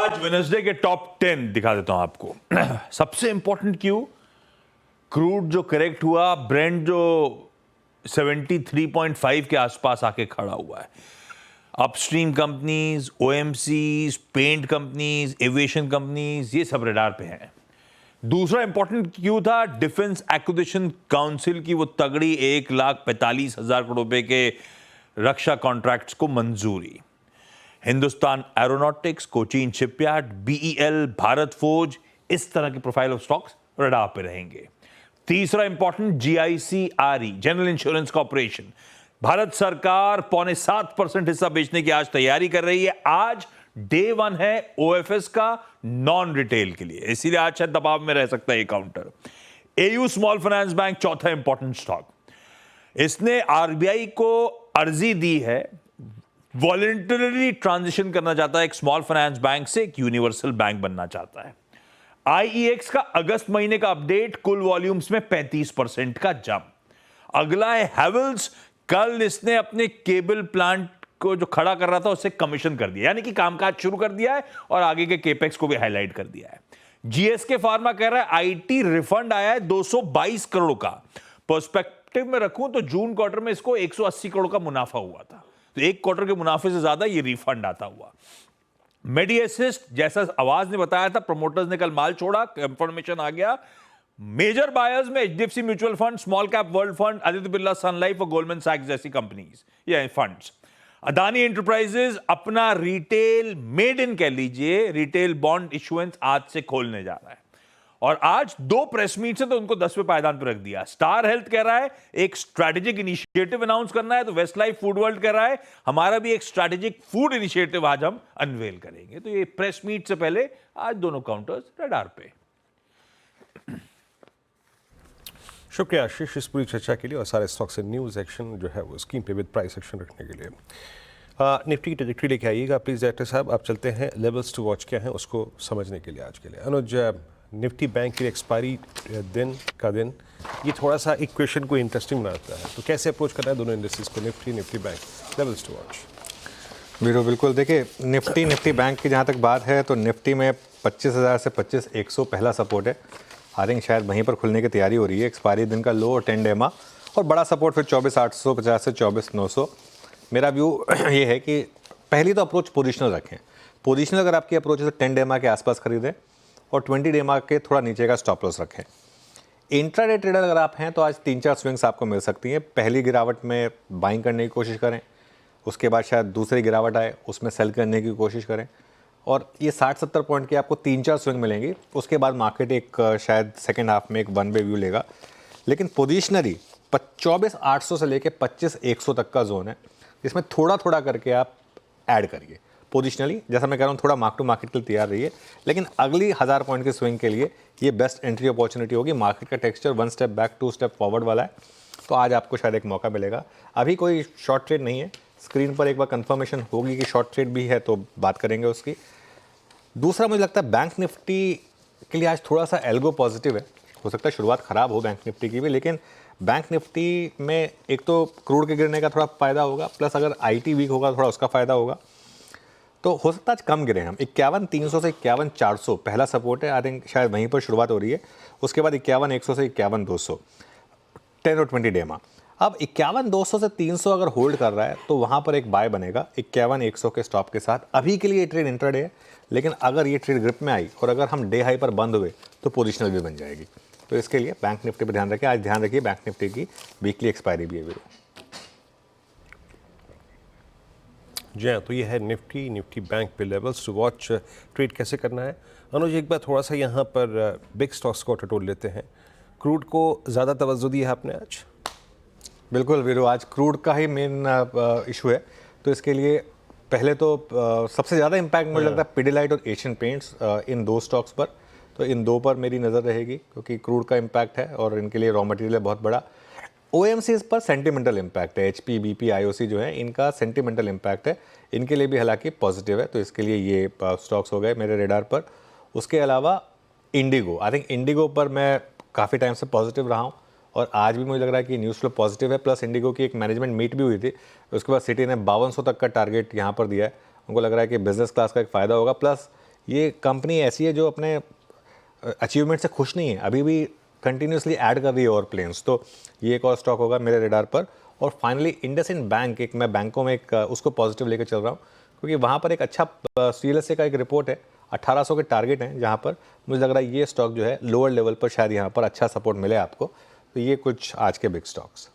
आज वेडनेसडे के टॉप 10 दिखा देता हूं आपको। सबसे इंपॉर्टेंट क्यों, क्रूड जो करेक्ट हुआ, ब्रेंट जो 73.5 के आसपास आके खड़ा हुआ है। Upstream companies, OMCs, paint companies, aviation companies, ये सब रडार पे हैं। दूसरा इंपॉर्टेंट क्यों था, डिफेंस एक्विजिशन काउंसिल की वो तगड़ी 1,45,000 करोड़ रुपए के रक्षा कॉन्ट्रैक्ट्स को मंजूरी। Hindustan aeronautics, Cochin shipyard, BEL, Bharat forge, इस तरह के प्रोफाइल ऑफ स्टॉक्स रडार पे रहेंगे। तीसरा important, GIC Re, general insurance corporation, Bharat सरकार 6.25% हिस्सा बेचने की आज तैयारी कर रही है। आज डे 1 है ओएफएस का नॉन रिटेल के लिए, इसीलिए आज शायद दबाव में रह सकता है ये counter. AU small finance bank, चौथा इंपॉर्टेंट स्टॉक, इसने आरबीआई को अर्जी दी है, वॉलंटरली ट्रांजिशन करना चाहता है एक स्मॉल फाइनेंस बैंक से एक यूनिवर्सल बैंक बनना चाहता है। आईईएक्स का अगस्त महीने का अपडेट, कुल वॉल्यूम्स में 35% का जंप। अगला है हैवेल्स, कल इसने अपने केबल प्लांट को जो खड़ा कर रहा था उससे कमीशन कर दिया, यानी कि कामकाज शुरू कर दिया है और आगे के केपेक्स को भी हाईलाइट कर दिया है। जीएसके फार्मा कह रहा है आईटी रिफंड आया है 222 करोड़ का। पर्सपेक्टिव में रखूं तो जून क्वार्टर में इसको 180 करोड़ का मुनाफा हुआ था, तो एक क्वार्टर के मुनाफे से ज्यादा ये रिफंड आता हुआ। मेडिएसिस्ट, जैसा आवाज ने बताया था, प्रमोटर्स ने कल माल छोड़ा, कंफर्मेशन आ गया। मेजर बायर्स में HDFC mutual fund, small cap world fund, Aditya Birla Sun Life और गोल्डमैन सैक्स जैसी कंपनीज, ये फंड्स। अदानी एंटरप्राइजेज अपना रिटेल मेड इन कह लीजिए, रिटेल बॉन्ड इशुएंस आज से खोलने जा रहा है और आज 2 प्रेस मीट से तो उनको 10वें पायदान पर रख दिया। स्टार हेल्थ कह रहा है एक स्ट्रैटेजिक इनिशिएटिव अनाउंस करना है, तो वेस्ट लाइफ फूड वर्ल्ड कह रहा है हमारा भी एक स्ट्रैटेजिक फूड इनिशिएटिव आज हम अनवेल करेंगे। तो ये प्रेस मीट से पहले आज दोनों काउंटर्स रडार पे। शुक्रिया आशीष इस पूरी चर्चा के लिए और सारे स्टॉक से न्यूज़ एक्शन जो है वो स्क्रीन पे विद प्राइस एक्शन रखने के लिए। निफ्टी की ट्रेजेक्टरी लेके आइएगा प्लीज़ डायरेक्टर साहब। आप चलते हैं लेवल्स टू वॉच क्या है उसको समझने के लिए आज के लिए। अनुज, निफ्टी बैंक की एक्सपायरी दिन ये थोड़ा सा इक्वेशन को इंटरेस्टिंग बनाता है, तो कैसे अप्रोच करना है दोनों इंडस्ट्रीज को, Nifty bank, levels to watch? वीरो बिल्कुल, देखिए निफ्टी बैंक की जहाँ तक बात है तो निफ्टी में 25,000 से 25,100 पहला सपोर्ट है। आई थिंक शायद वहीं पर खुलने की तैयारी हो रही है। एक्सपायरी दिन का लो और 10 डे EMA और बड़ा सपोर्ट फिर 24,850 से 24,900। मेरा व्यू ये है कि पहली तो अप्रोच पोजिशनल रखें। पोजिशनल अगर आपकी अप्रोच है तो 10 डे EMA के आसपास खरीदें और 20 डे EMA के थोड़ा नीचे का स्टॉप लॉस रखें। इंट्राडे ट्रेडर अगर आप हैं तो आज 3-4 स्विंग्स आपको मिल सकती हैं। पहली गिरावट में बाइंग करने की कोशिश करें, उसके बाद शायद दूसरी गिरावट आए उसमें सेल करने की कोशिश करें और ये 60-70 पॉइंट की आपको 3-4 स्विंग मिलेंगी। उसके बाद मार्केट एक शायद सेकेंड हाफ में एक वन वे व्यू लेगा। लेकिन पोजिशनरी 24,800 से लेके 25,100 तक का जोन है, इसमें थोड़ा थोड़ा करके आप ऐड करिए पोजिशनली। जैसा मैं कह रहा हूँ थोड़ा मार्क टू मार्केट के लिए तैयार रहिए, लेकिन अगली 1000 पॉइंट की स्विंग के लिए ये बेस्ट एंट्री अपॉर्चुनिटी होगी। मार्केट का texture 1 step back 2 step forward वाला है, तो आज आपको शायद एक मौका मिलेगा। अभी कोई शॉर्ट ट्रेड नहीं है, स्क्रीन पर एक बार कंफर्मेशन होगी कि शॉर्ट ट्रेड भी है तो बात करेंगे उसकी। दूसरा मुझे लगता है बैंक निफ्टी के लिए आज थोड़ा सा एल्गो पॉजिटिव है। हो सकता है शुरुआत ख़राब हो बैंक निफ्टी की भी, लेकिन बैंक निफ्टी में एक तो क्रूड के गिरने का थोड़ा फ़ायदा होगा, प्लस अगर आईटी वीक होगा थोड़ा उसका फ़ायदा होगा, तो हो सकता है आज कम गिरे हम। 51,300 से 51,400 पहला सपोर्ट है, आई थिंक शायद वहीं पर शुरुआत हो रही है। उसके बाद 51,100 से 51,200 10 और 20 डे EMA। अब 51,200 से 300 अगर होल्ड कर रहा है तो वहाँ पर एक बाय बनेगा 51,100 के स्टॉप के साथ। अभी के लिए ये ट्रेड इंट्राडे है, लेकिन अगर ये ट्रेड ग्रिप में आई और अगर हम डे हाई पर बंद हुए तो पोजिशनल भी बन जाएगी। तो इसके लिए बैंक निफ्टी पर ध्यान रखें। आज ध्यान रखिए बैंक निफ्टी की वीकली एक्सपायरी भी है। जी हाँ, तो ये है निफ्टी बैंक पे लेवल्स टू वॉच, ट्रेड कैसे करना है। अनुज, एक बार थोड़ा सा यहाँ पर बिग स्टॉक्स को टटोल लेते हैं। क्रूड को ज़्यादा तवज्जो दी है आपने आज? बिल्कुल वीरो, आज क्रूड का ही मेन इशू है, तो इसके लिए पहले तो सबसे ज़्यादा इम्पैक्ट मुझे लगता है पिडिलाइट और एशियन पेंट्स, इन 2 स्टॉक्स पर। तो इन 2 पर मेरी नज़र रहेगी क्योंकि क्रूड का इम्पैक्ट है और इनके लिए रॉ मटेरियल है बहुत बड़ा। ओएमसीज पर सेंटिमेंटल इम्पैक्ट है, एचपी, बीपी, आईओसी जो है इनका सेंटिमेंटल इम्पैक्ट है, इनके लिए भी हालांकि पॉजिटिव है, तो इसके लिए ये स्टॉक्स हो गए मेरे रेडार पर। उसके अलावा इंडिगो, आई थिंक इंडिगो पर मैं काफ़ी टाइम से पॉजिटिव रहा हूँ और आज भी मुझे लग रहा है कि न्यूज़ फ्लो पॉजिटिव है। प्लस इंडिगो की एक मैनेजमेंट मीट भी हुई थी, उसके बाद सिटी ने 5200 तक का टारगेट यहाँ पर दिया है। उनको लग रहा है कि बिजनेस क्लास का एक फ़ायदा होगा। प्लस ये कंपनी ऐसी है जो अपने अचीवमेंट से खुश नहीं है, अभी भी कंटिन्यूसली ऐड कर रही है और प्लेन्स, तो ये एक और स्टॉक होगा मेरे रेडार पर। और फाइनली इंडसइंड बैंक, एक मैं बैंकों में एक उसको पॉजिटिव लेकर चल रहा हूँ, क्योंकि वहाँ पर एक अच्छा CLSA का एक रिपोर्ट है, 1800 के टारगेट हैं, जहाँ पर मुझे लग रहा है ये स्टॉक जो है लोअर लेवल पर शायद यहाँ पर अच्छा सपोर्ट मिले आपको। तो ये कुछ आज के बिग स्टॉक्स।